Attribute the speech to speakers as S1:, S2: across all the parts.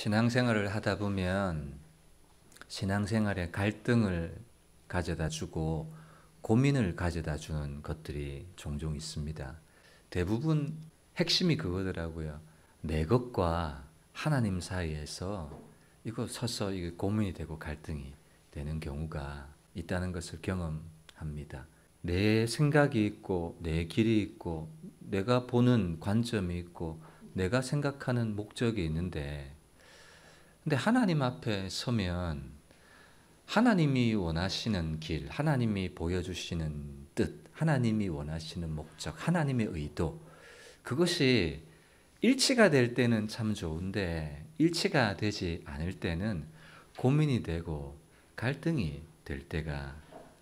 S1: 신앙생활을 하다 보면 신앙생활에 갈등을 가져다 주고 고민을 가져다 주는 것들이 종종 있습니다. 대부분 핵심이 그거더라고요. 내 것과 하나님 사이에서 이거 서서 이게 고민이 되고 갈등이 되는 경우가 있다는 것을 경험합니다. 내 생각이 있고 내 길이 있고 내가 보는 관점이 있고 내가 생각하는 목적이 있는데, 근데 하나님 앞에 서면 하나님이 원하시는 길, 하나님이 보여주시는 뜻, 하나님이 원하시는 목적, 하나님의 의도, 그것이 일치가 될 때는 참 좋은데 일치가 되지 않을 때는 고민이 되고 갈등이 될 때가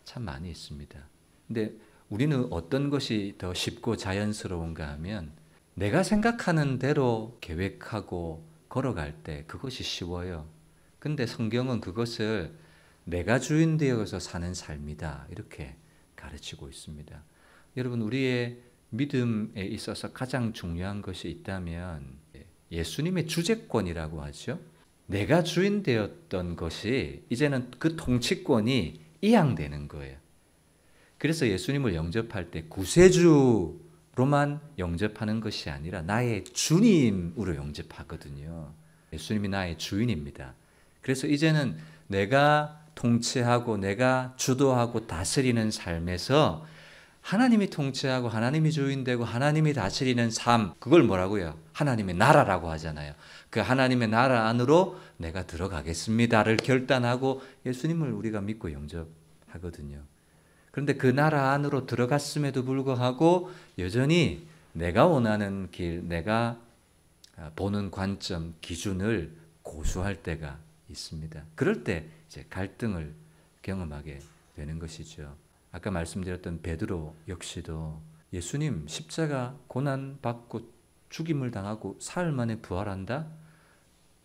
S1: 참 많이 있습니다. 근데 우리는 어떤 것이 더 쉽고 자연스러운가 하면 내가 생각하는 대로 계획하고 걸어갈 때 그것이 쉬워요. 근데 성경은 그것을 내가 주인 되어서 사는 삶이다, 이렇게 가르치고 있습니다. 여러분, 우리의 믿음에 있어서 가장 중요한 것이 있다면 예수님의 주재권이라고 하죠. 내가 주인 되었던 것이 이제는 그 통치권이 이양되는 거예요. 그래서 예수님을 영접할 때 구세주로만 영접하는 것이 아니라 나의 주님으로 영접하거든요. 예수님이 나의 주인입니다. 그래서 이제는 내가 통치하고 내가 주도하고 다스리는 삶에서 하나님이 통치하고 하나님이 주인되고 하나님이 다스리는 삶, 그걸 뭐라고요? 하나님의 나라라고 하잖아요. 그 하나님의 나라 안으로 내가 들어가겠습니다를 결단하고 예수님을 우리가 믿고 영접하거든요. 그런데 그 나라 안으로 들어갔음에도 불구하고 여전히 내가 원하는 길, 내가 보는 관점, 기준을 고수할 때가 있습니다. 그럴 때 이제 갈등을 경험하게 되는 것이죠. 아까 말씀드렸던 베드로 역시도 예수님 십자가 고난 받고 죽임을 당하고 사흘 만에 부활한다?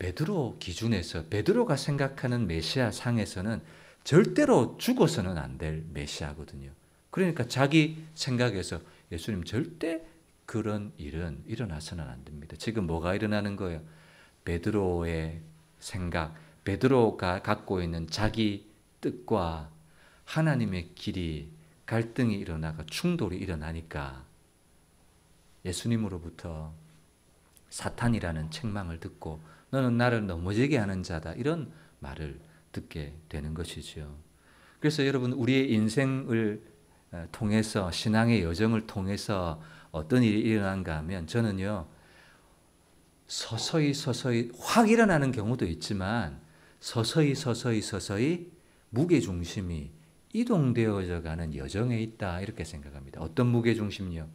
S1: 베드로 기준에서, 베드로가 생각하는 메시아 상에서는 절대로 죽어서는 안 될 메시아거든요. 그러니까 자기 생각에서 예수님 절대 그런 일은 일어나서는 안 됩니다. 지금 뭐가 일어나는 거예요? 베드로의 생각, 베드로가 갖고 있는 자기 뜻과 하나님의 길이 갈등이 일어나고 충돌이 일어나니까 예수님으로부터 사탄이라는 책망을 듣고 너는 나를 넘어지게 하는 자다, 이런 말을 듣게 되는 것이죠. 그래서 여러분, 우리의 인생을 통해서, 신앙의 여정을 통해서 어떤 일이 일어난가 하면 저는요, 서서히 확 일어나는 경우도 있지만 서서히 무게중심이 이동되어져 가는 여정에 있다, 이렇게 생각합니다. 어떤 무게중심이요?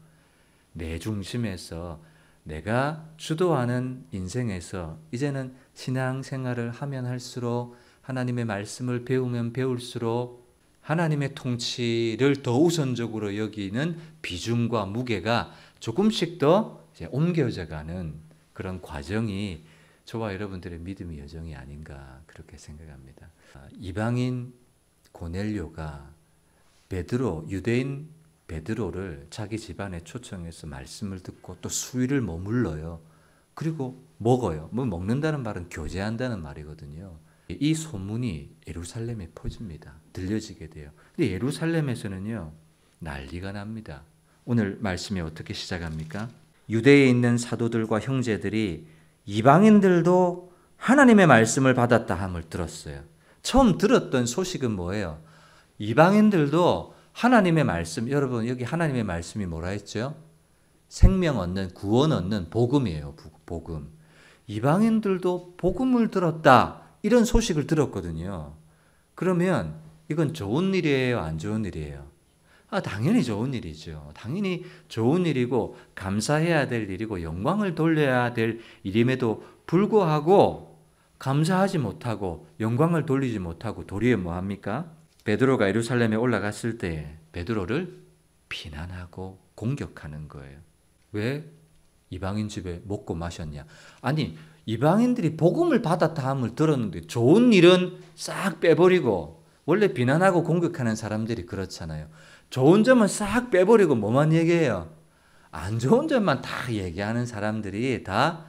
S1: 내 중심에서 내가 주도하는 인생에서 이제는 신앙생활을 하면 할수록, 하나님의 말씀을 배우면 배울수록 하나님의 통치를 더 우선적으로 여기는 비중과 무게가 조금씩 더 이제 옮겨져 가는 그런 과정이 저와 여러분들의 믿음의 여정이 아닌가, 그렇게 생각합니다. 이방인 고넬료가 베드로, 유대인 베드로를 자기 집안에 초청해서 말씀을 듣고 또 수일을 머물러요. 그리고 먹어요. 뭐 먹는다는 말은 교제한다는 말이거든요. 이 소문이 예루살렘에 퍼집니다. 들려지게 돼요. 근데 예루살렘에서는요, 난리가 납니다. 오늘 말씀이 어떻게 시작합니까? 유대에 있는 사도들과 형제들이 이방인들도 하나님의 말씀을 받았다 함을 들었어요. 처음 들었던 소식은 뭐예요? 이방인들도 하나님의 말씀, 여러분 여기 하나님의 말씀이 뭐라 했죠? 생명 얻는, 구원 얻는 복음이에요. 복음. 이방인들도 복음을 들었다, 이런 소식을 들었거든요. 그러면 이건 좋은 일이에요, 안 좋은 일이에요? 당연히 좋은 일이죠. 당연히 좋은 일이고 감사해야 될 일이고 영광을 돌려야 될 일임에도 불구하고 감사하지 못하고 영광을 돌리지 못하고 도리어 뭐합니까? 베드로가 예루살렘에 올라갔을 때 베드로를 비난하고 공격하는 거예요. 왜? 이방인 집에 먹고 마셨냐? 아니, 이방인들이 복음을 받았다 함을 들었는데 좋은 일은 싹 빼버리고, 원래 비난하고 공격하는 사람들이 그렇잖아요. 좋은 점은 싹 빼버리고 뭐만 얘기해요? 안 좋은 점만 다 얘기하는 사람들이 다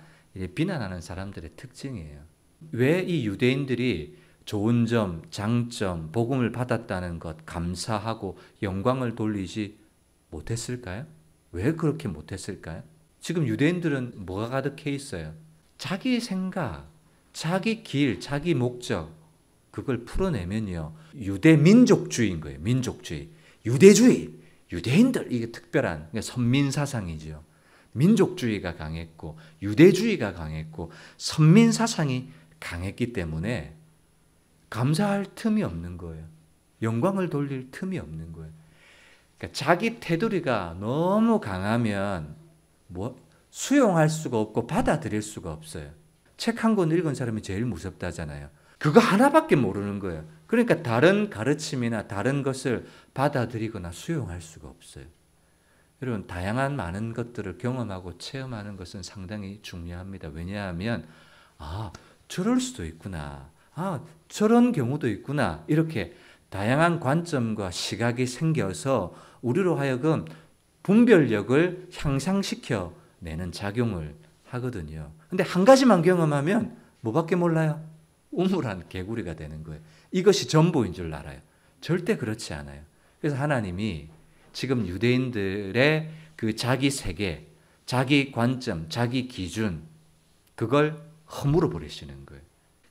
S1: 비난하는 사람들의 특징이에요. 왜 이 유대인들이 좋은 점, 장점, 복음을 받았다는 것 감사하고 영광을 돌리지 못했을까요? 왜 그렇게 못했을까요? 지금 유대인들은 뭐가 가득해 있어요? 자기 생각, 자기 길, 자기 목적, 그걸 풀어내면요, 유대 민족주의인 거예요. 민족주의, 유대주의, 유대인들, 이게 특별한 그러니까 선민 사상이죠. 민족주의가 강했고 유대주의가 강했고 선민 사상이 강했기 때문에 감사할 틈이 없는 거예요. 영광을 돌릴 틈이 없는 거예요. 그러니까 자기 테두리가 너무 강하면 수용할 수가 없고 받아들일 수가 없어요. 책 한 권 읽은 사람이 제일 무섭다잖아요. 그거 하나밖에 모르는 거예요. 그러니까 다른 가르침이나 다른 것을 받아들이거나 수용할 수가 없어요. 여러분, 다양한 많은 것들을 경험하고 체험하는 것은 상당히 중요합니다. 왜냐하면 저럴 수도 있구나. 저런 경우도 있구나. 이렇게 다양한 관점과 시각이 생겨서 우리로 하여금 분별력을 향상시켜 내는 작용을 하거든요. 근데 한 가지만 경험하면 뭐밖에 몰라요? 우물한 개구리가 되는 거예요. 이것이 전부인 줄 알아요. 절대 그렇지 않아요. 그래서 하나님이 지금 유대인들의 그 자기 세계, 자기 관점, 자기 기준, 그걸 허물어 버리시는 거예요.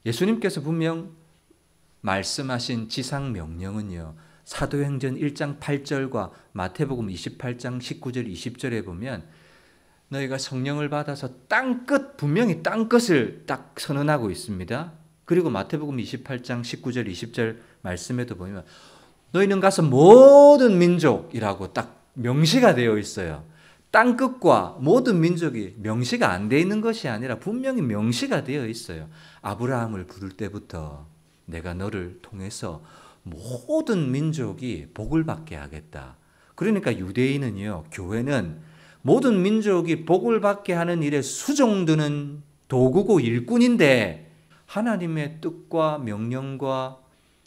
S1: 예수님께서 분명 말씀하신 지상 명령은요, 사도행전 1장 8절과 마태복음 28장 19절 20절에 보면 너희가 성령을 받아서 땅끝, 분명히 땅끝을 딱 선언하고 있습니다. 그리고 마태복음 28장 19절 20절 말씀에도 보면 너희는 가서 모든 민족이라고 딱 명시가 되어 있어요. 땅끝과 모든 민족이 명시가 안 되어 있는 것이 아니라 분명히 명시가 되어 있어요. 아브라함을 부를 때부터 내가 너를 통해서 모든 민족이 복을 받게 하겠다. 그러니까 유대인은요, 교회는 모든 민족이 복을 받게 하는 일에 수종드는 도구고 일꾼인데 하나님의 뜻과 명령과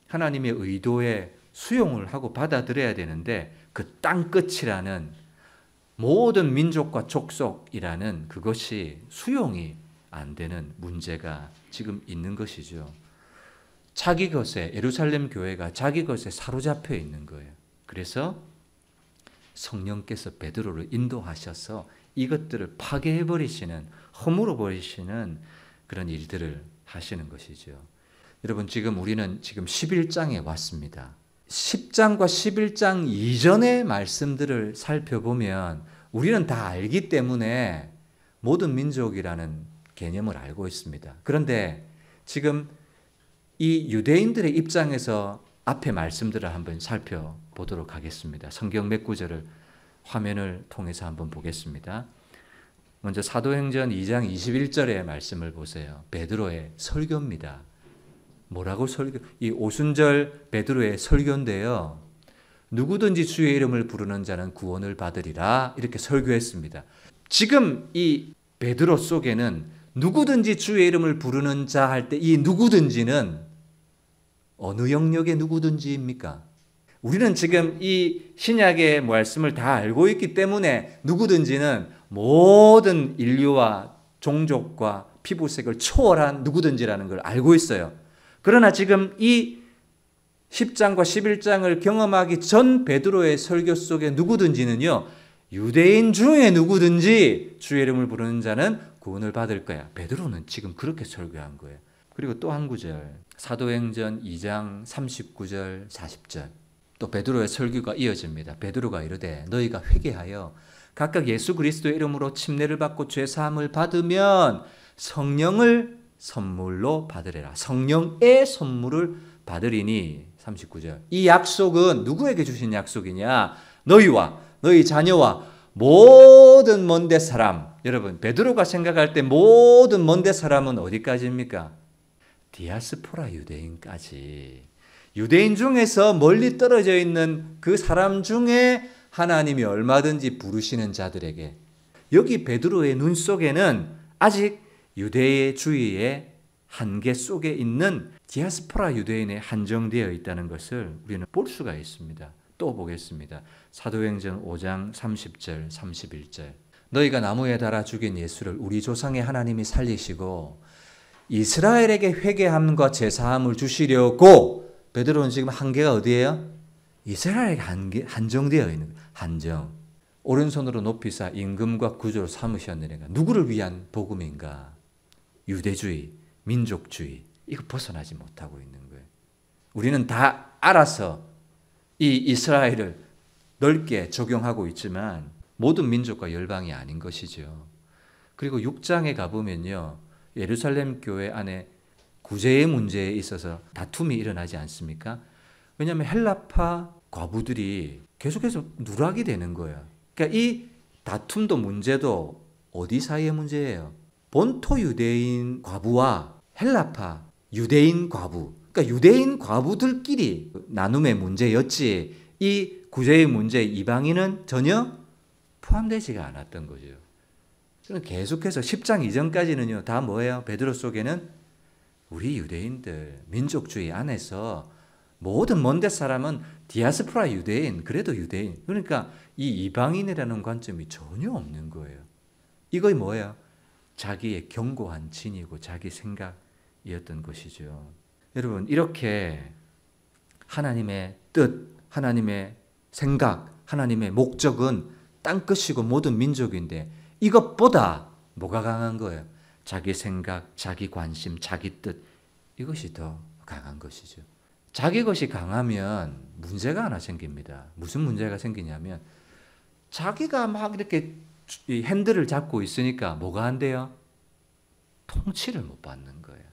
S1: 하나님의 의도에 수용을 하고 받아들여야 되는데 그 땅끝이라는 모든 민족과 족속이라는 그것이 수용이 안 되는 문제가 지금 있는 것이죠. 자기 것에, 예루살렘 교회가 자기 것에 사로잡혀 있는 거예요. 그래서 성령께서 베드로를 인도하셔서 이것들을 파괴해버리시는, 허물어버리시는 그런 일들을 하시는 것이죠. 여러분, 지금 우리는 지금 11장에 왔습니다. 10장과 11장 이전의 말씀들을 살펴보면 우리는 다 알기 때문에 모든 민족이라는 개념을 알고 있습니다. 그런데 지금 이 유대인들의 입장에서 앞에 말씀들을 한번 살펴보도록 하겠습니다. 성경 몇 구절을 화면을 통해서 한번 보겠습니다. 먼저 사도행전 2장 21절의 말씀을 보세요. 베드로의 설교입니다. 뭐라고 설교? 이 오순절 베드로의 설교인데요. 누구든지 주의 이름을 부르는 자는 구원을 받으리라 이렇게 설교했습니다. 지금 이 베드로 속에는 누구든지 주의 이름을 부르는 자 할 때 이 누구든지는 어느 영역의 누구든지입니까? 우리는 지금 이 신약의 말씀을 다 알고 있기 때문에 누구든지는 모든 인류와 종족과 피부색을 초월한 누구든지라는 걸 알고 있어요. 그러나 지금 이 10장과 11장을 경험하기 전 베드로의 설교 속에 누구든지는요, 유대인 중에 누구든지 주의 이름을 부르는 자는 구원을 받을 거야. 베드로는 지금 그렇게 설교한 거예요. 그리고 또 한 구절, 사도행전 2장 39절 40절 또 베드로의 설교가 이어집니다. 베드로가 이르되 너희가 회개하여 각각 예수 그리스도의 이름으로 침례를 받고 죄사함을 받으면 성령을 선물로 받으리라. 성령의 선물을 받으리니 39절. 이 약속은 누구에게 주신 약속이냐? 너희와 너희 자녀와 모든 먼데 사람. 여러분, 베드로가 생각할 때 모든 먼데 사람은 어디까지입니까? 디아스포라 유대인까지. 유대인 중에서 멀리 떨어져 있는 그 사람 중에 하나님이 얼마든지 부르시는 자들에게. 여기 베드로의 눈 속에는 아직 유대의 주의의 한계 속에 있는 디아스포라 유대인에 한정되어 있다는 것을 우리는 볼 수가 있습니다. 또 보겠습니다. 사도행전 5장 30절 31절 너희가 나무에 달아 죽인 예수를 우리 조상의 하나님이 살리시고 이스라엘에게 회개함과 제사함을 주시려고 베드로는 지금 한계가 어디예요? 이스라엘에게 한정되어 있는 거예요. 한정. 오른손으로 높이사 임금과 구주로 삼으셨느니라. 누구를 위한 복음인가? 유대주의, 민족주의. 이거 벗어나지 못하고 있는 거예요. 우리는 다 알아서 이 이스라엘을 넓게 적용하고 있지만 모든 민족과 열방이 아닌 것이죠. 그리고 6장에 가보면요. 예루살렘 교회 안에 구제의 문제에 있어서 다툼이 일어나지 않습니까? 왜냐하면 헬라파 과부들이 계속해서 누락이 되는 거예요. 그러니까 이 다툼도 문제도 어디 사이의 문제예요? 본토 유대인 과부와 헬라파 유대인 과부. 그러니까 유대인 과부들끼리 나눔의 문제였지 이 구제의 문제 이방인은 전혀 포함되지가 않았던 거죠. 저는 계속해서 10장 이전까지는요. 다 뭐예요? 베드로 속에는 우리 유대인들 민족주의 안에서 모든 먼데 사람은 디아스포라 유대인, 그래도 유대인. 그러니까 이 이방인이라는 관점이 전혀 없는 거예요. 이거 뭐예요? 자기의 견고한 진이고 자기 생각이었던 것이죠. 여러분 이렇게 하나님의 뜻, 하나님의 생각, 하나님의 목적은 땅끝이고 모든 민족인데 이것보다 뭐가 강한 거예요? 자기 생각, 자기 관심, 자기 뜻 이것이 더 강한 것이죠. 자기 것이 강하면 문제가 하나 생깁니다. 무슨 문제가 생기냐면 자기가 막 이렇게 핸들을 잡고 있으니까 뭐가 안 돼요? 통치를 못 받는 거예요.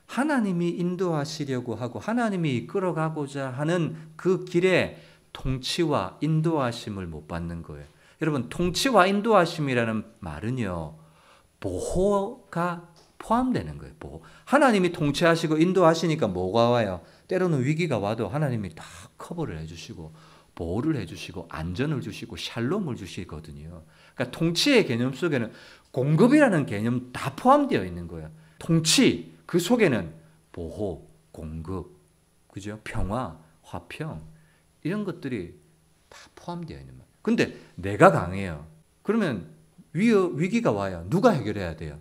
S1: 하나님이 인도하시려고 하고 하나님이 이끌어가고자 하는 그 길에 통치와 인도하심을 못 받는 거예요. 여러분 통치와 인도하심이라는 말은요. 보호가 포함되는 거예요. 보호. 하나님이 통치하시고 인도하시니까 뭐가 와요? 때로는 위기가 와도 하나님이 다 커버를 해주시고 보호를 해주시고 안전을 주시고 샬롬을 주시거든요. 그러니까 통치의 개념 속에는 공급이라는 개념 다 포함되어 있는 거예요. 통치 그 속에는 보호, 공급, 그죠? 평화, 화평 이런 것들이 다 포함되어 있는 거예요. 근데 내가 강해요. 그러면 위기가 와요. 누가 해결해야 돼요?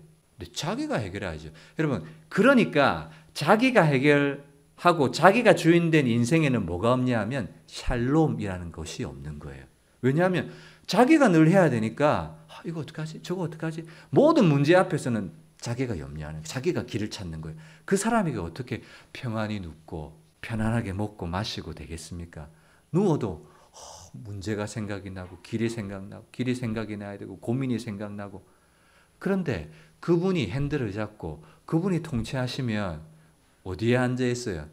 S1: 자기가 해결해야죠. 여러분 그러니까 자기가 해결하고 자기가 주인된 인생에는 뭐가 없냐 하면 샬롬이라는 것이 없는 거예요. 왜냐하면 자기가 늘 해야 되니까 이거 어떡하지? 저거 어떡하지? 모든 문제 앞에서는 자기가 염려하는, 자기가 길을 찾는 거예요. 그 사람에게 어떻게 평안히 눕고 편안하게 먹고 마시고 되겠습니까? 누워도 문제가 생각이 나고 길이 생각이 나야 되고 고민이 생각나고. 그런데 그분이 핸들을 잡고 그분이 통치하시면 어디에 앉아 있어요?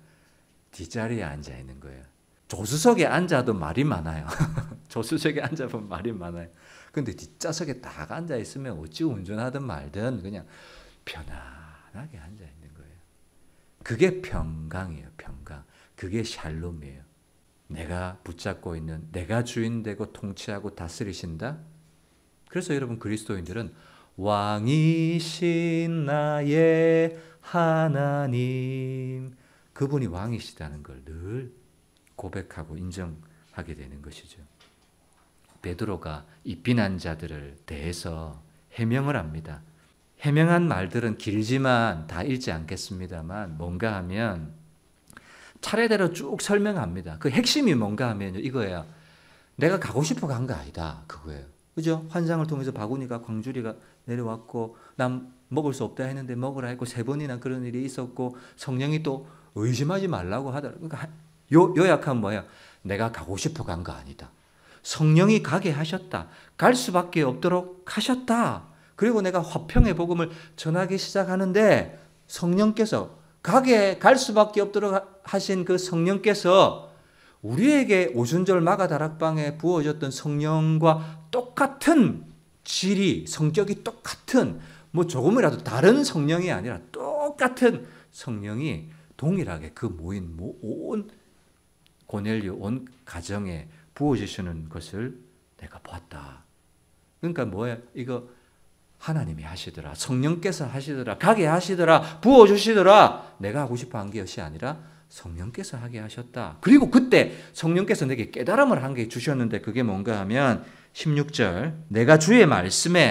S1: 뒷자리에 앉아 있는 거예요. 조수석에 앉아도 말이 많아요. 조수석에 앉아보면 말이 많아요. 근데 뒷좌석에 딱 앉아 있으면 어찌 운전하든 말든 그냥 편안하게 앉아 있는 거예요. 그게 평강이에요. 평강. 그게 샬롬이에요. 내가 붙잡고 있는, 내가 주인 되고 통치하고 다스리신다. 그래서 여러분 그리스도인들은 왕이신 나의 하나님, 그분이 왕이시다는 걸 늘 고백하고 인정하게 되는 것이죠. 베드로가 이 비난자들을 대해서 해명을 합니다. 해명한 말들은 길지만 다 읽지 않겠습니다만 뭔가 하면 차례대로 쭉 설명합니다. 그 핵심이 뭔가 하면 이거예요. 내가 가고 싶어 간 거 아니다. 그거예요. 그죠? 환상을 통해서 바구니가 광주리가 내려왔고 난 먹을 수 없다 했는데 먹으라 했고 3번이나 그런 일이 있었고 성령이 또 의심하지 말라고 하더라고요. 그러니까 요약하면 뭐예요? 내가 가고 싶어 간 거 아니다. 성령이 가게 하셨다. 갈 수밖에 없도록 하셨다. 그리고 내가 화평의 복음을 전하기 시작하는데 성령께서 갈 수밖에 없도록 하신 그 성령께서 우리에게 오순절 마가다락방에 부어졌던 성령과 똑같은 질이, 성격이 똑같은, 뭐 조금이라도 다른 성령이 아니라 똑같은 성령이 동일하게 그 모인 온 고넬료 온 가정에 부어지시는 것을 내가 봤다. 그러니까 뭐예요? 이거 하나님이 하시더라. 성령께서 하시더라. 가게 하시더라. 부어주시더라. 내가 하고 싶어 한 것이 아니라 성령께서 하게 하셨다. 그리고 그때 성령께서 내게 깨달음을 한 게 주셨는데 그게 뭔가 하면 16절 내가 주의 말씀이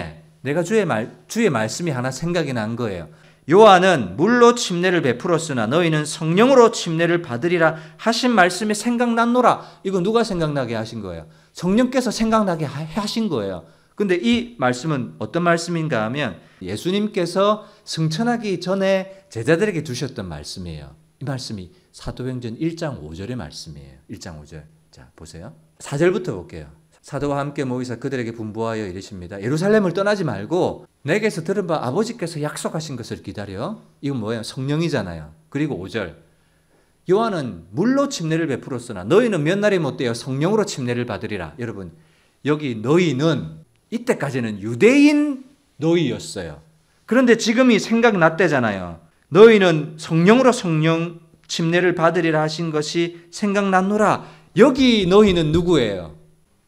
S1: 하나 생각이 난 거예요. 요한은 물로 침례를 베풀었으나 너희는 성령으로 침례를 받으리라 하신 말씀이 생각났노라. 이거 누가 생각나게 하신 거예요? 성령께서 생각나게 하신 거예요. 근데 이 말씀은 어떤 말씀인가 하면 예수님께서 승천하기 전에 제자들에게 주셨던 말씀이에요. 이 말씀이 사도행전 1장 5절의 말씀이에요. 1장 5절. 자, 보세요. 4절부터 볼게요. 사도와 함께 모이사 그들에게 분부하여 이르십니다. 예루살렘을 떠나지 말고 내게서 들은 바 아버지께서 약속하신 것을 기다려. 이건 뭐예요? 성령이잖아요. 그리고 5절. 요한은 물로 침례를 베풀었으나 너희는 몇 날이 못되어 성령으로 침례를 받으리라. 여러분, 여기 너희는 이때까지는 유대인 너희였어요. 그런데 지금이 생각났대잖아요. 너희는 성령으로 성령 침례를 받으리라 하신 것이 생각났노라. 여기 너희는 누구예요?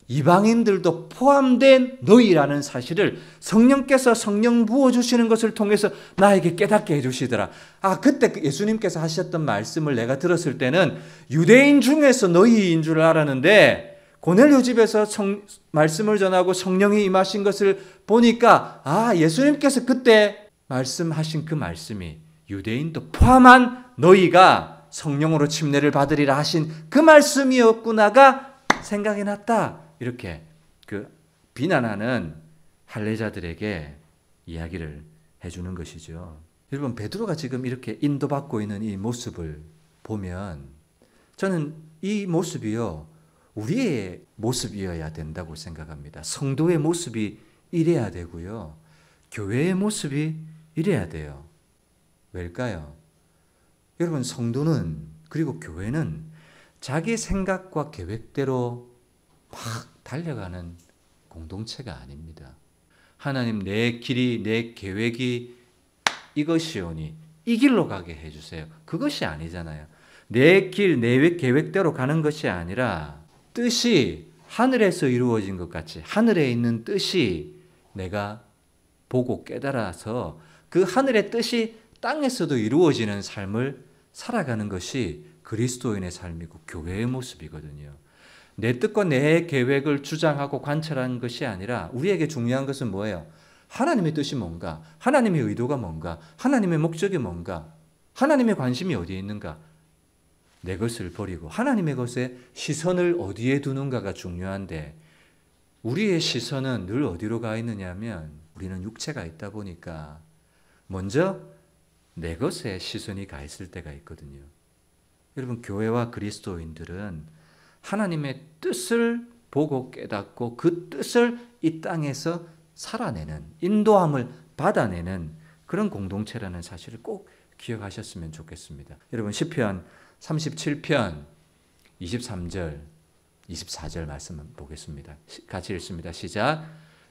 S1: 이방인들도 포함된 너희라는 사실을 성령께서 성령 부어주시는 것을 통해서 나에게 깨닫게 해주시더라. 그때 예수님께서 하셨던 말씀을 내가 들었을 때는 유대인 중에서 너희인 줄 알았는데 고넬료 집에서 말씀을 전하고 성령이 임하신 것을 보니까 예수님께서 그때 말씀하신 그 말씀이 유대인도 포함한 너희가 성령으로 침례를 받으리라 하신 그 말씀이었구나가 생각이 났다. 이렇게 그 비난하는 할례자들에게 이야기를 해주는 것이죠. 여러분, 베드로가 지금 이렇게 인도받고 있는 이 모습을 보면 저는 이 모습이요, 우리의 모습이어야 된다고 생각합니다. 성도의 모습이 이래야 되고요, 교회의 모습이 이래야 돼요. 왜일까요? 여러분, 성도는, 그리고 교회는 자기 생각과 계획대로 막 달려가는 공동체가 아닙니다. 하나님, 내 길이, 내 계획이 이것이오니 이 길로 가게 해주세요. 그것이 아니잖아요. 내 길, 내 계획대로 가는 것이 아니라 뜻이 하늘에서 이루어진 것 같이 하늘에 있는 뜻이 내가 보고 깨달아서 그 하늘의 뜻이 땅에서도 이루어지는 삶을 살아가는 것이 그리스도인의 삶이고 교회의 모습이거든요. 내 뜻과 내 계획을 주장하고 관찰하는 것이 아니라 우리에게 중요한 것은 뭐예요? 하나님의 뜻이 뭔가? 하나님의 의도가 뭔가? 하나님의 목적이 뭔가? 하나님의 관심이 어디에 있는가? 내 것을 버리고 하나님의 것에 시선을 어디에 두는가가 중요한데 우리의 시선은 늘 어디로 가 있느냐 하면 우리는 육체가 있다 보니까 먼저 내 것에 시선이 가 있을 때가 있거든요. 여러분, 교회와 그리스도인들은 하나님의 뜻을 보고 깨닫고 그 뜻을 이 땅에서 살아내는, 인도함을 받아내는 그런 공동체라는 사실을 꼭 기억하셨으면 좋겠습니다. 여러분, 시편 37편 23절, 24절 말씀 보겠습니다. 같이 읽습니다. 시작.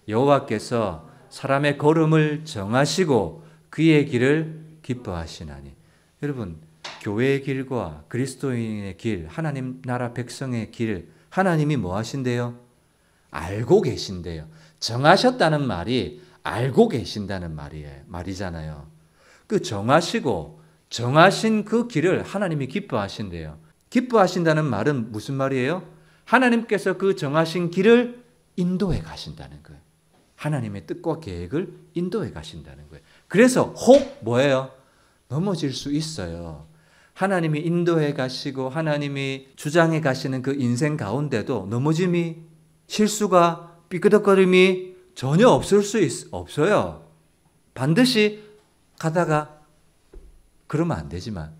S1: 여호와께서 사람의 걸음을 정하시고 그의 길을 기뻐하시나니. 여러분, 교회의 길과 그리스도인의 길, 하나님 나라 백성의 길, 하나님이 뭐 하신대요? 알고 계신대요. 정하셨다는 말이 알고 계신다는 말이잖아요. 그 정하시고 정하신 그 길을 하나님이 기뻐하신대요. 기뻐하신다는 말은 무슨 말이에요? 하나님께서 그 정하신 길을 인도해 가신다는 거예요. 하나님의 뜻과 계획을 인도해 가신다는 거예요. 그래서 혹 뭐예요? 넘어질 수 있어요. 하나님이 인도해 가시고 하나님이 주장해 가시는 그 인생 가운데도 넘어짐이, 실수가, 삐끄덕거림이 전혀 없어요. 반드시 가다가 그러면 안 되지만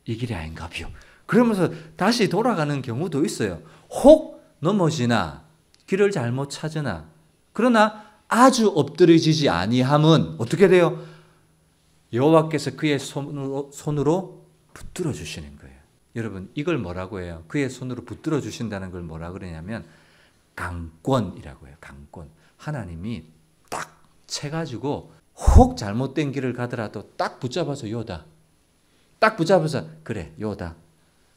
S1: 이 길이 아닌가비요. 그러면서 다시 돌아가는 경우도 있어요. 혹 넘어지나 길을 잘못 찾으나 그러나 아주 엎드러지지 아니함은 어떻게 돼요? 여호와께서 그의 손으로 붙들어 주시는 거예요. 여러분, 이걸 뭐라고 해요? 그의 손으로 붙들어 주신다는 걸 뭐라 그러냐면 강권이라고 해요. 강권. 하나님이 딱 채가지고 혹 잘못된 길을 가더라도 딱 붙잡아서 요다. 딱 붙잡아서 그래 요다.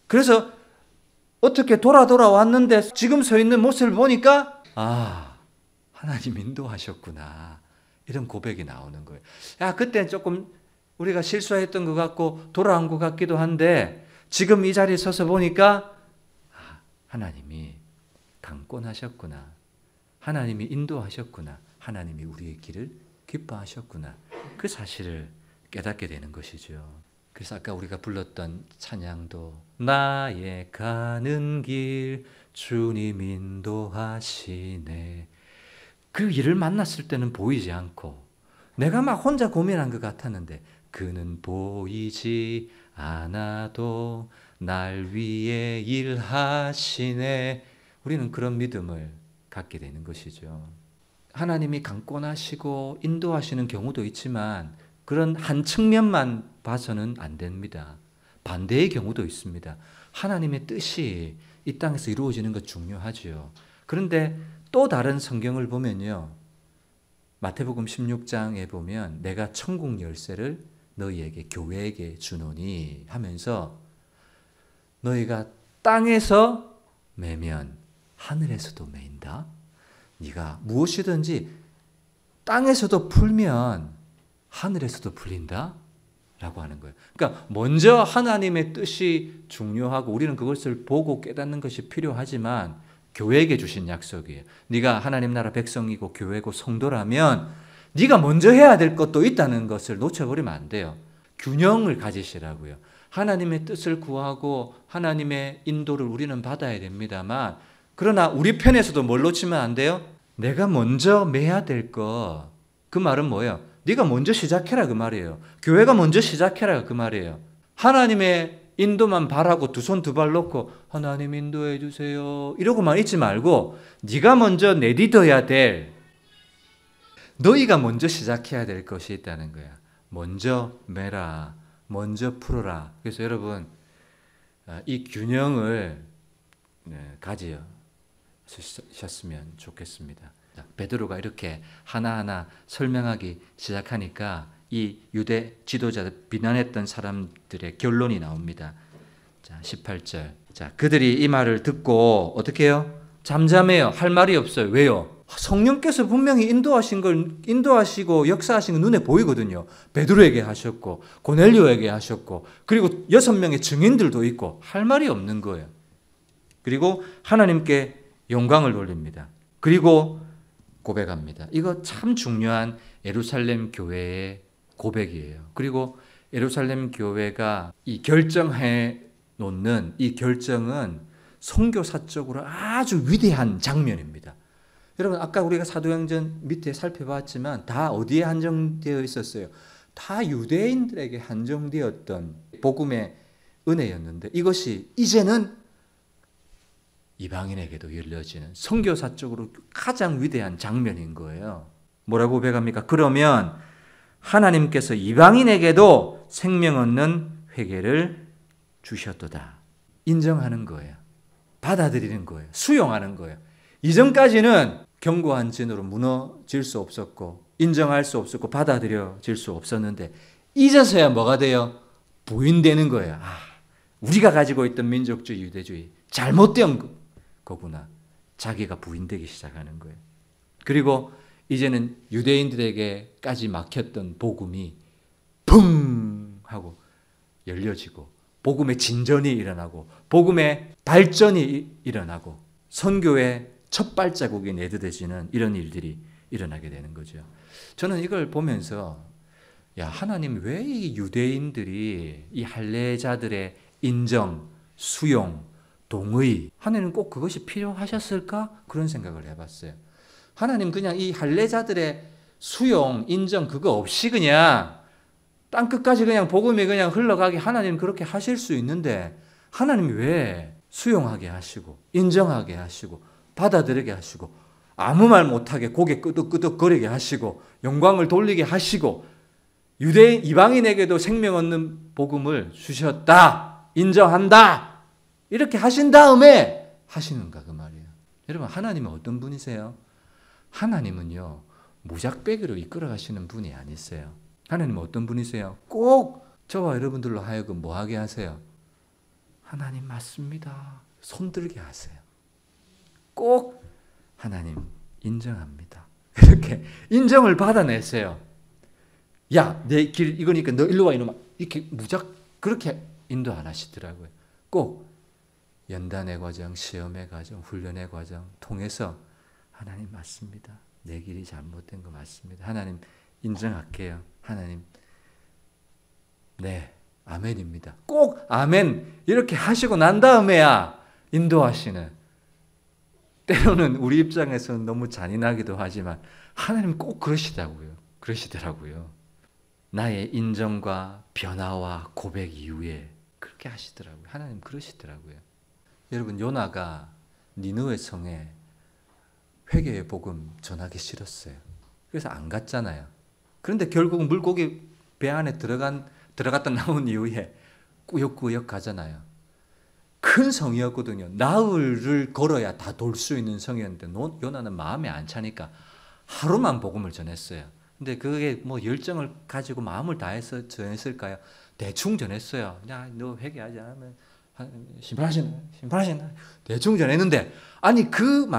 S1: 그래서 어떻게 돌아왔는데 지금 서 있는 모습을 보니까 하나님 인도하셨구나. 이런 고백이 나오는 거예요. 그때 조금 우리가 실수했던 것 같고 돌아온 것 같기도 한데 지금 이 자리에 서서 보니까 하나님이 강권하셨구나. 하나님이 인도하셨구나. 하나님이 우리의 길을 기뻐하셨구나. 그 사실을 깨닫게 되는 것이죠. 그래서 아까 우리가 불렀던 찬양도 나의 가는 길 주님 인도하시네. 그 일을 만났을 때는 보이지 않고 내가 막 혼자 고민한 것 같았는데 그는 보이지 않아도 날 위해 일하시네. 우리는 그런 믿음을 갖게 되는 것이죠. 하나님이 강권하시고 인도하시는 경우도 있지만 그런 한 측면만 봐서는 안 됩니다. 반대의 경우도 있습니다. 하나님의 뜻이 이 땅에서 이루어지는 것 중요하지요. 그런데 또 다른 성경을 보면요. 마태복음 16장에 보면 내가 천국 열쇠를 너희에게 교회에게 주노니 하면서 너희가 땅에서 매면 하늘에서도 매인다. 네가 무엇이든지 땅에서도 풀면 하늘에서도 풀린다 라고 하는 거예요. 그러니까 먼저 하나님의 뜻이 중요하고 우리는 그것을 보고 깨닫는 것이 필요하지만 교회에게 주신 약속이에요. 네가 하나님 나라 백성이고 교회고 성도라면 네가 먼저 해야 될 것도 있다는 것을 놓쳐버리면 안 돼요. 균형을 가지시라고요. 하나님의 뜻을 구하고 하나님의 인도를 우리는 받아야 됩니다만 그러나 우리 편에서도 뭘 놓치면 안 돼요? 내가 먼저 매야 될 거. 그 말은 뭐예요? 네가 먼저 시작해라 그 말이에요. 교회가 먼저 시작해라 그 말이에요. 하나님의 인도만 바라고 두 손 두 발 놓고 하나님 인도해 주세요 이러고만 있지 말고 네가 먼저 내딛어야 될 너희가 먼저 시작해야 될 것이 있다는 거야. 먼저 매라. 먼저 풀어라. 그래서 여러분 이 균형을 가지셨으면 좋겠습니다. 베드로가 이렇게 하나하나 설명하기 시작하니까 이 유대 지도자들 비난했던 사람들의 결론이 나옵니다. 자, 18절. 자, 그들이 이 말을 듣고 어떻게 해요? 잠잠해요. 할 말이 없어요. 왜요? 성령께서 분명히 인도하시고 역사하신 건 눈에 보이거든요. 베드로에게 하셨고 고넬료에게 하셨고 그리고 6명의 증인들도 있고 할 말이 없는 거예요. 그리고 하나님께 영광을 돌립니다. 그리고 고백합니다. 이거 참 중요한 예루살렘 교회의 고백이에요. 그리고 예루살렘 교회가 이 결정해 놓는 이 결정은 선교사적으로 아주 위대한 장면입니다. 여러분 아까 우리가 사도행전 밑에 살펴봤지만 다 어디에 한정되어 있었어요? 다 유대인들에게 한정되었던 복음의 은혜였는데 이것이 이제는 이방인에게도 열려지는 선교사적으로 가장 위대한 장면인 거예요. 뭐라고 고백합니까? 그러면 하나님께서 이방인에게도 생명 얻는 회개를 주셨도다. 인정하는 거예요. 받아들이는 거예요. 수용하는 거예요. 이전까지는 견고한 진으로 무너질 수 없었고 인정할 수 없었고 받아들여질 수 없었는데 이제서야 뭐가 돼요? 부인되는 거예요. 우리가 가지고 있던 민족주의, 유대주의 잘못된 거구나. 자기가 부인되기 시작하는 거예요. 그리고 이제는 유대인들에게까지 막혔던 복음이 붕 하고 열려지고 복음의 진전이 일어나고 복음의 발전이 일어나고 선교의 첫 발자국이 내딛어지는 이런 일들이 일어나게 되는 거죠. 저는 이걸 보면서 야, 하나님 왜 이 유대인들이 이 할례자들의 인정, 수용, 동의, 하나님 꼭 그것이 필요하셨을까? 그런 생각을 해봤어요. 하나님 그냥 이 할례자들의 수용, 인정 그거 없이 그냥 땅끝까지 그냥 복음이 그냥 흘러가게 하나님 그렇게 하실 수 있는데 하나님이 왜 수용하게 하시고 인정하게 하시고 받아들이게 하시고 아무 말 못하게 고개 끄덕끄덕거리게 하시고 영광을 돌리게 하시고 유대인 이방인에게도 생명 얻는 복음을 주셨다. 인정한다. 이렇게 하신 다음에 하시는가 그 말이에요. 여러분 하나님은 어떤 분이세요? 하나님은요 무작배기로 이끌어 가시는 분이 아니세요. 하나님은 어떤 분이세요? 꼭 저와 여러분들로 하여금 뭐하게 하세요? 하나님 맞습니다. 손들게 하세요. 꼭 하나님 인정합니다. 이렇게 인정을 받아내세요. 야, 내 길 이거니까 너 일로 와 이놈아. 이렇게 그렇게 인도 안 하시더라고요. 꼭 연단의 과정, 시험의 과정, 훈련의 과정 통해서 하나님 맞습니다. 내 길이 잘못된 거 맞습니다. 하나님 인정할게요. 하나님 네, 아멘입니다. 꼭 아멘 이렇게 하시고 난 다음에야 인도하시는, 때로는 우리 입장에서는 너무 잔인하기도 하지만 하나님 꼭 그러시더라고요. 나의 인정과 변화와 고백 이후에 그렇게 하시더라고요. 하나님 그러시더라고요. 여러분, 요나가 니느웨 성에 회개의 복음 전하기 싫었어요. 그래서 안 갔잖아요. 그런데 결국 물고기 배 안에 들어갔다 나온 이후에 꾸역꾸역 가잖아요. 큰 성이었거든요. 나흘을 걸어야 다 돌 수 있는 성이었는데 요나는 마음에 안 차니까 하루만 복음을 전했어요. 근데 그게 뭐 열정을 가지고 마음을 다해서 전했을까요? 대충 전했어요. 야, 너 회개하지 않으면 심판하시나 대충 전했는데, 아니 그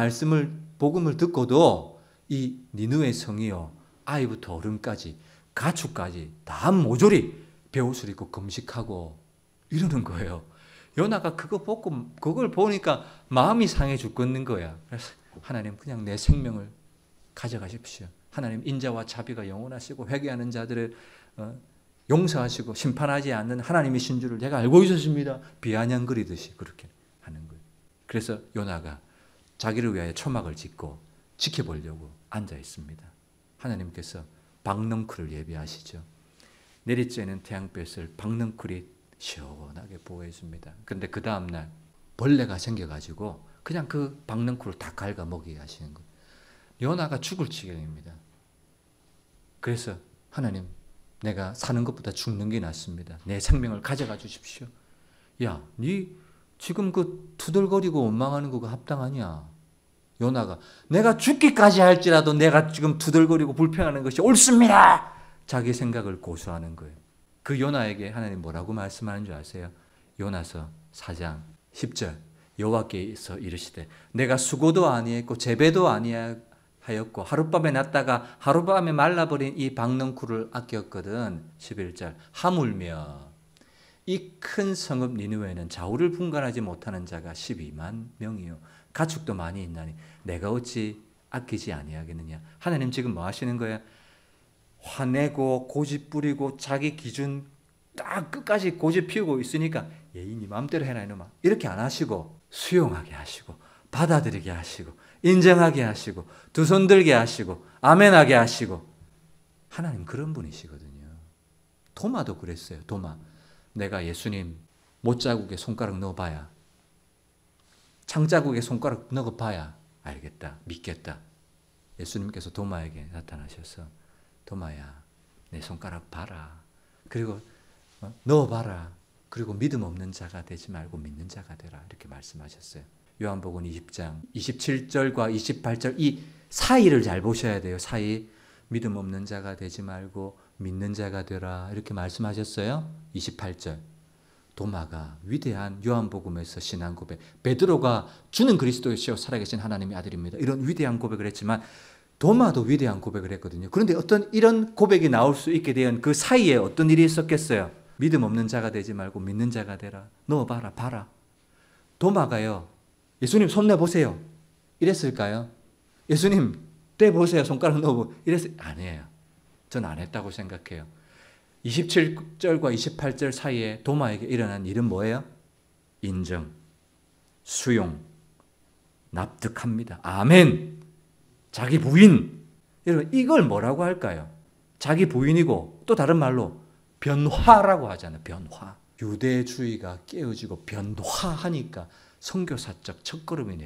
S1: 복음을 듣고도 이 니느웨 성이요, 아이부터 어른까지 가축까지 다 모조리 베옷을 입고 금식하고 이러는 거예요. 요나가 그걸 보니까 마음이 상해 죽겠는 거야. 그래서 하나님, 그냥 내 생명을 가져가십시오. 하나님, 인자와 자비가 영원하시고 회개하는 자들을 용서하시고 심판하지 않는 하나님이신 줄을 제가 알고 있었습니다. 비아냥거리듯이 그렇게 하는 거예요. 그래서 요나가 자기를 위하여 초막을 짓고 지켜보려고 앉아 있습니다. 하나님께서 박넝쿨을 예비하시죠. 내리쬐는 태양볕을 박넝쿨이 시원하게 보호해 줍니다. 그런데 그 다음날 벌레가 생겨가지고 그냥 그 박넝쿨을 다 갉아먹이게 하시는 거예요. 요나가 죽을 지경입니다. 그래서 하나님, 내가 사는 것보다 죽는 게 낫습니다. 내 생명을 가져가 주십시오. 야, 네 지금 그 투덜거리고 원망하는 거가 합당하냐? 요나가 내가 죽기까지 할지라도 내가 지금 투덜거리고 불평하는 것이 옳습니다. 자기 생각을 고수하는 거예요. 그 요나에게 하나님 뭐라고 말씀하는 줄 아세요? 요나서 4장 10절, 여호와께서 이르시되 내가 수고도 아니했고 재배도 아니하였고 하룻밤에 났다가 하룻밤에 말라버린 이 박넝쿨을 아꼈거든. 11절, 하물며 이 큰 성읍 니느웨는 좌우를 분간하지 못하는 자가 12만 명이요 가축도 많이 있나니 내가 어찌 아끼지 아니하겠느냐. 하나님 지금 뭐 하시는 거예요? 화내고 고집 부리고 자기 기준 딱 끝까지 고집 피우고 있으니까 예이 네 마음대로 해라 이놈아, 이렇게 안 하시고 수용하게 하시고 받아들이게 하시고 인정하게 하시고 두 손 들게 하시고 아멘하게 하시고, 하나님 그런 분이시거든요. 도마도 그랬어요. 도마, 내가 예수님 못자국에 손가락 넣어봐야, 창자국에 손가락 넣어봐야 알겠다, 믿겠다. 예수님께서 도마에게 나타나셔서 도마야, 내 손가락 봐라. 그리고 넣어봐라. 그리고 믿음 없는 자가 되지 말고 믿는 자가 되라. 이렇게 말씀하셨어요. 요한복음 20장 27절과 28절 이 사이를 잘 보셔야 돼요. 사이. 믿음 없는 자가 되지 말고 믿는 자가 되라. 이렇게 말씀하셨어요. 28절. 도마가 위대한 요한복음에서 신앙 고백, 베드로가 주는 그리스도이시오 살아계신 하나님의 아들입니다, 이런 위대한 고백을 했지만 도마도 위대한 고백을 했거든요. 그런데 어떤 이런 고백이 나올 수 있게 된 그 사이에 어떤 일이 있었겠어요? 믿음 없는 자가 되지 말고 믿는 자가 되라. 넣어봐라, 봐라. 도마가요, 예수님 손 내보세요 이랬을까요? 예수님 떼보세요, 손가락 넣어보세요 이랬어요? 아니에요. 전 안 했다고 생각해요. 27절과 28절 사이에 도마에게 일어난 일은 뭐예요? 인정, 수용, 납득합니다. 아멘. 자기 부인. 여러분, 이걸 뭐라고 할까요? 자기 부인이고 또 다른 말로 변화라고 하잖아요. 변화. 유대주의가 깨어지고 변화하니까 선교사적 첫걸음이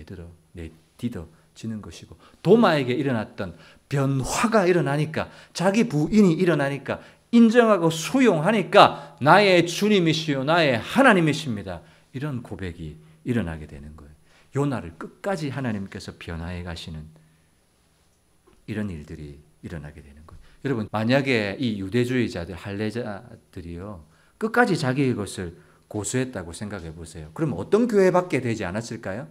S1: 내딛어지는 것이고, 도마에게 일어났던 변화가 일어나니까, 자기 부인이 일어나니까 인정하고 수용하니까 나의 주님이시요 나의 하나님이십니다, 이런 고백이 일어나게 되는 거예요. 요나를 끝까지 하나님께서 변화해 가시는 이런 일들이 일어나게 되는 거예요. 여러분, 만약에 이 유대주의자들, 할례자들이요 끝까지 자기의 것을 고수했다고 생각해 보세요. 그럼 어떤 교회밖에 되지 않았을까요?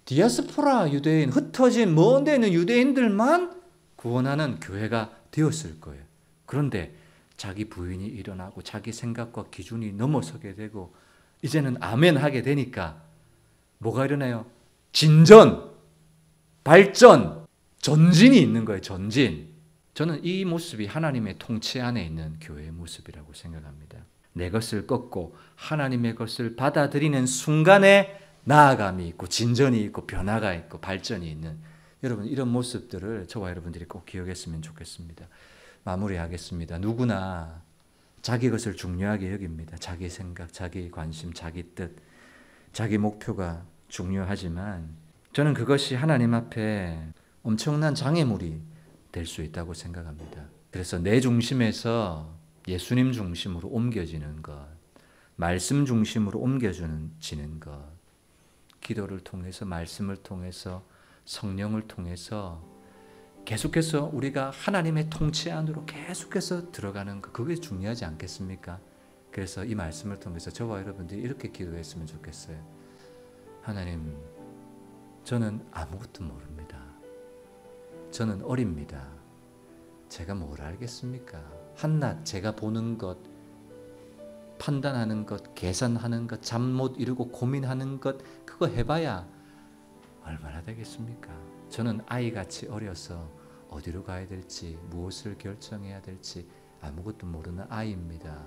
S1: 디아스포라 유대인, 흩어진 먼 데 있는 유대인들만 구원하는 교회가 되었을 거예요. 그런데 자기 부인이 일어나고 자기 생각과 기준이 넘어서게 되고 이제는 아멘 하게 되니까 뭐가 일어나요? 진전, 발전, 전진이 있는 거예요. 전진. 저는 이 모습이 하나님의 통치 안에 있는 교회의 모습이라고 생각합니다. 내 것을 꺾고 하나님의 것을 받아들이는 순간에 나아감이 있고 진전이 있고 변화가 있고 발전이 있는, 여러분 이런 모습들을 저와 여러분들이 꼭 기억했으면 좋겠습니다. 마무리하겠습니다. 누구나 자기 것을 중요하게 여깁니다. 자기 생각, 자기 관심, 자기 뜻, 자기 목표가 중요하지만 저는 그것이 하나님 앞에 엄청난 장애물이 될 수 있다고 생각합니다. 그래서 내 중심에서 예수님 중심으로 옮겨지는 것, 말씀 중심으로 옮겨지는 것, 기도를 통해서, 말씀을 통해서, 성령을 통해서 계속해서 우리가 하나님의 통치 안으로 계속해서 들어가는 것, 그게 중요하지 않겠습니까? 그래서 이 말씀을 통해서 저와 여러분들이 이렇게 기도했으면 좋겠어요. 하나님, 저는 아무것도 모릅니다. 저는 어립니다. 제가 뭘 알겠습니까? 한낱 제가 보는 것, 판단하는 것, 계산하는 것, 잠 못 이루고 고민하는 것, 그거 해봐야 얼마나 되겠습니까? 저는 아이같이 어려서 어디로 가야 될지, 무엇을 결정해야 될지 아무것도 모르는 아이입니다.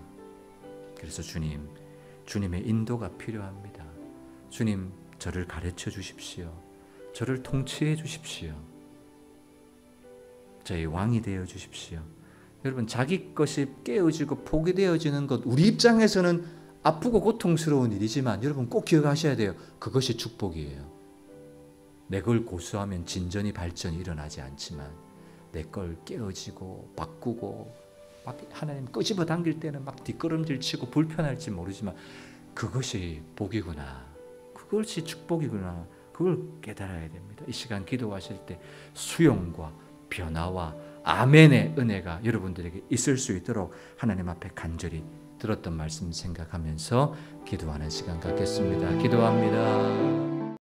S1: 그래서 주님, 주님의 인도가 필요합니다. 주님, 저를 가르쳐 주십시오. 저를 통치해 주십시오. 저희 왕이 되어 주십시오. 여러분, 자기 것이 깨어지고 포기되어지는 것, 우리 입장에서는 아프고 고통스러운 일이지만 여러분 꼭 기억하셔야 돼요. 그것이 축복이에요. 내 걸 고수하면 진전이 발전이 일어나지 않지만 내 걸 깨어지고 바꾸고 막 하나님 끄집어 당길 때는 막 뒷걸음질 치고 불편할지 모르지만 그것이 복이구나. 그것이 축복이구나. 그걸 깨달아야 됩니다. 이 시간 기도하실 때 수용과 변화와 아멘의 은혜가 여러분들에게 있을 수 있도록 하나님 앞에 간절히 들었던 말씀 생각하면서 기도하는 시간 갖겠습니다. 기도합니다.